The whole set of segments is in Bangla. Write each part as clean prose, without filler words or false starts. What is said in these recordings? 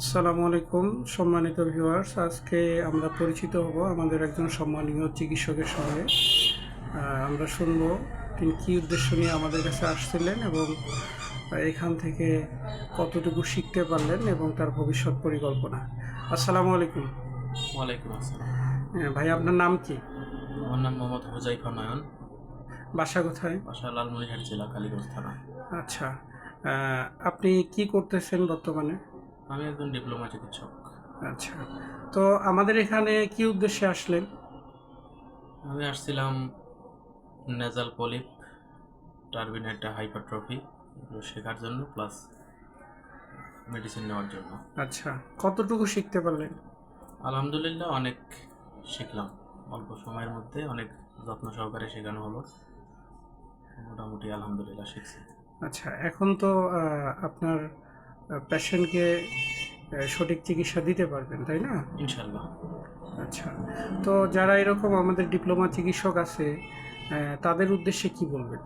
আসসালামু আলাইকুম সম্মানিত ভিউয়ার্স। আজকে আমরা পরিচিত হব আমাদের একজন সম্মানীয় চিকিৎসকের সঙ্গে। আমরা শুনব তিনি কী উদ্দেশ্য নিয়ে আমাদের কাছে আসছিলেন এবং এখান থেকে কতটুকু শিখতে পারলেন এবং তার ভবিষ্যৎ পরিকল্পনা। আসসালামু আলাইকুম। ওয়ালাইকুম আসসালাম। ভাই, আপনার নাম কি? আমার নাম মোহাম্মদ হুজাইফা নয়ন। বাসা কোথায়? বাসা লালমনিরহাট জেলা, কালীগঞ্জ থানা। আচ্ছা, আপনি কি করতেছেন বর্তমানে? আমি একজন ডিপ্লোমা চিকিৎসক। আচ্ছা, তো আমাদের এখানে কি উদ্দেশ্যে আসলেন? আমি আসছিলাম নেজাল পলিপ, টার্বিনাইটা হাইপারট্রফি এগুলো শেখার জন্য, প্লাস মেডিসিন নেওয়ার জন্য। আচ্ছা, কতটুকু শিখতে পারলেন? আলহামদুলিল্লাহ অনেক শিখলাম। অল্প সময়ের মধ্যে অনেক যত্ন সহকারে শেখানো হলো। মোটামুটি আলহামদুলিল্লাহ শিখছি। আচ্ছা, এখন তো আপনার পেশেন্টকে সঠিক চিকিৎসা দিতে পারবেন, তাই না? ইনশাল্লাহ। আচ্ছা, তো যারা এরকম আমাদের ডিপ্লোমা চিকিৎসক আছে তাদের উদ্দেশ্যে কি বলবেন?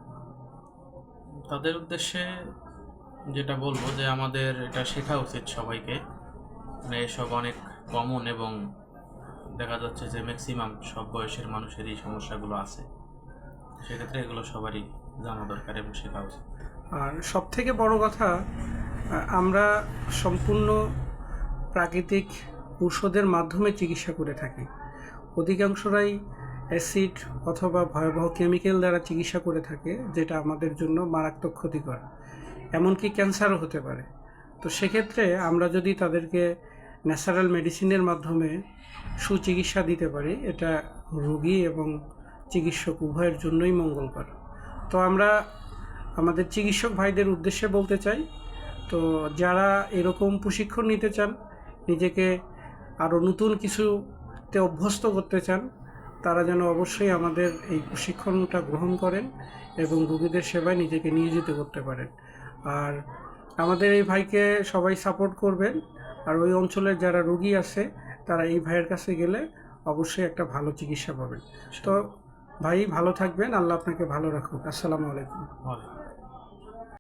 তাদের উদ্দেশ্যে যেটা বলবো যে আমাদের এটা শেখা উচিত সবাইকে। মানে এসব অনেক কমন এবং দেখা যাচ্ছে যে ম্যাক্সিমাম সব বয়সের মানুষেরই সমস্যাগুলো আছে। সেক্ষেত্রে এগুলো সবারই জানা দরকার এবং শেখা উচিত। আর সবথেকে বড় কথা, আমরা সম্পূর্ণ প্রাকৃতিক ঔষধের মাধ্যমে চিকিৎসা করে থাকি। অধিকাংশরাই অ্যাসিড অথবা ভয়াবহ কেমিক্যাল দ্বারা চিকিৎসা করে থাকে, যেটা আমাদের জন্য মারাত্মক ক্ষতিকর, এমনকি ক্যান্সারও হতে পারে। তো সেক্ষেত্রে আমরা যদি তাদেরকে ন্যাচারাল মেডিসিনের মাধ্যমে সুচিকিৎসা দিতে পারি, এটা রোগী এবং চিকিৎসক উভয়ের জন্যই মঙ্গলকর। তো আমরা আমাদের চিকিৎসক ভাইদের উদ্দেশ্যে বলতে চাই, তো যারা এরকম প্রশিক্ষণ নিতে চান, নিজেকে আরও নতুন কিছুতে অভ্যস্ত করতে চান, তারা যেন অবশ্যই আমাদের এই প্রশিক্ষণটা গ্রহণ করেন এবং রোগীদের সেবায় নিজেকে নিয়োজিত করতে পারেন। আর আমাদের এই ভাইকে সবাই সাপোর্ট করবেন। আর ওই অঞ্চলের যারা রোগী আছে তারা এই ভাইয়ের কাছে গেলে অবশ্যই একটা ভালো চিকিৎসা পাবেন। তো ভাই, ভালো থাকবেন, আল্লাহ আপনাকে ভালো রাখুক। আসসালামু আলাইকুম।